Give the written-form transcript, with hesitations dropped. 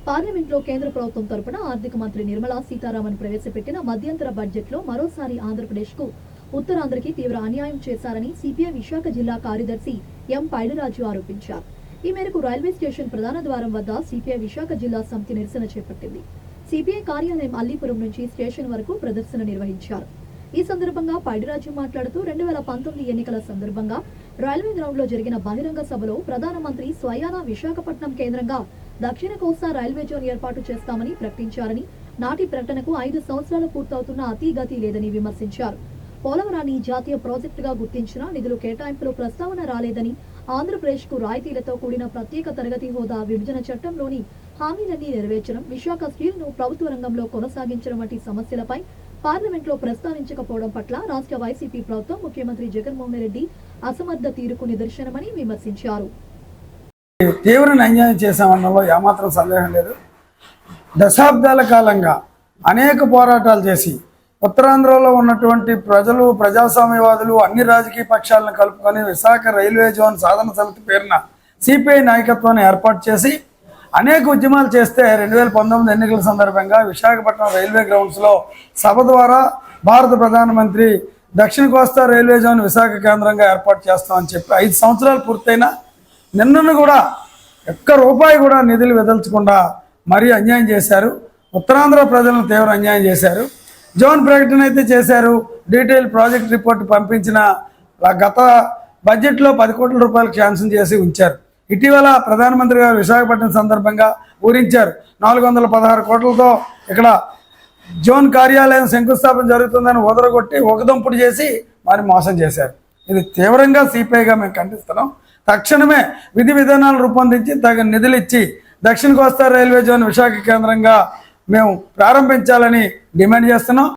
పార్లమెంట్లో కేంద్ర ప్రభుత్వం తరపున ఆర్థిక మంత్రి నిర్మలా సీతారామన్ ప్రవేశపెట్టిన మధ్యంతర బడ్జెట్లో మరోసారి ఆంధ్రప్రదేశ్కు ఉత్తరాంధ్రకి తీవ్ర అన్యాయం చేశారని సిపిఐ విశాఖ జిల్లా కార్యదర్శి ఎం పైడిరాజు ఆరోపించారు. ఈ మేరకు రైల్వే స్టేషన్ ప్రధాన ద్వారం వద్ద సిపిఐ విశాఖ జిల్లా సమితి నిరసన చేపట్టింది. సిపిఐ కార్యాలయం అల్లీపురం నుంచి స్టేషన్ వరకు ప్రదర్శన నిర్వహించారు. ఈ సందర్భంగా పైడిరాజు మాట్లాడుతూ 2019 ఎన్నికల సందర్భంగా రైల్వే గ్రౌండ్ లో జరిగిన బహిరంగ సభలో ప్రధానమంత్రి స్వయానా విశాఖపట్నం కేంద్రంగా దక్షిణ కోస్తా రైల్వే జోన్ ఏర్పాటు చేస్తామని ప్రకటించారని, నాటి ప్రకటనకు 5 సంవత్సరాలు పూర్తవుతున్న అతీగతి లేదని విమర్శించారు. పోలవరాన్ని జాతీయ ప్రాజెక్టుగా గుర్తించిన నిధులు కేటాయింపులో ప్రస్తావన రాలేదని, ఆంధ్రప్రదేశ్ కు రాయితీలతో కూడిన ప్రత్యేక తరగతి హోదా, విభజన చట్టంలోని హామీలన్నీ నెరవేర్చడం, విశాఖ స్టీల్ ను ప్రభుత్వ రంగంలో కొనసాగించడం వంటి సమస్యలపై పార్లమెంట్లో ప్రస్తావించకపోవడం పట్ల రాష్ట్ర వైసీపీ ప్రభుత్వం, ముఖ్యమంత్రి జగన్మోహన్ రెడ్డి అసమర్థ తీరుకు నిదర్శనమని విమర్శించారు. తీవ్ర అన్యాయం చేశామన్నలో ఏమాత్రం సందేహం లేదు. దశాబ్దాల కాలంగా అనేక పోరాటాలు చేసి ఉత్తరాంధ్రలో ఉన్నటువంటి ప్రజలు, ప్రజాస్వామ్యవాదులు, అన్ని రాజకీయ పక్షాలను కలుపుకొని విశాఖ రైల్వే జోన్ సాధన సమితి పేరున సిపిఐ నాయకత్వాన్ని ఏర్పాటు చేసి అనేక ఉద్యమాలు చేస్తే 2019 ఎన్నికల సందర్భంగా విశాఖపట్నం రైల్వే గ్రౌండ్స్లో సభ ద్వారా భారత ప్రధానమంత్రి దక్షిణ కోస్తా రైల్వే జోన్ విశాఖ కేంద్రంగా ఏర్పాటు చేస్తామని చెప్పి 5 సంవత్సరాలు పూర్తయినా నిన్నను కూడా ఒక్క రూపాయి కూడా నిధులు వెదల్చకుండా మరీ అన్యాయం చేశారు. ఉత్తరాంధ్ర ప్రజలను తీవ్ర అన్యాయం చేశారు. జోన్ ప్రకటన అయితే చేశారు, డీటెయిల్ ప్రాజెక్ట్ రిపోర్ట్ పంపించిన గత బడ్జెట్లో 10 కోట్ల రూపాయలు శాంక్షన్ చేసి ఉంచారు. ఇటీవల ప్రధానమంత్రి గారు విశాఖపట్నం సందర్భంగా ఊరించారు, 416 కోట్లతో ఇక్కడ జోన్ కార్యాలయం శంకుస్థాపన జరుగుతుందని వదలగొట్టి ఒకదంపుడు చేసి మరి మోసం చేశారు. ఇది తీవ్రంగా సిపిఐగా మేము ఖండిస్తున్నాం. తక్షణమే విధి విధానాలు రూపొందించి తగిన నిధులు ఇచ్చి దక్షిణ కోస్తా రైల్వే జోన్ విశాఖ కేంద్రంగా మేము ప్రారంభించాలని డిమాండ్ చేస్తున్నాం.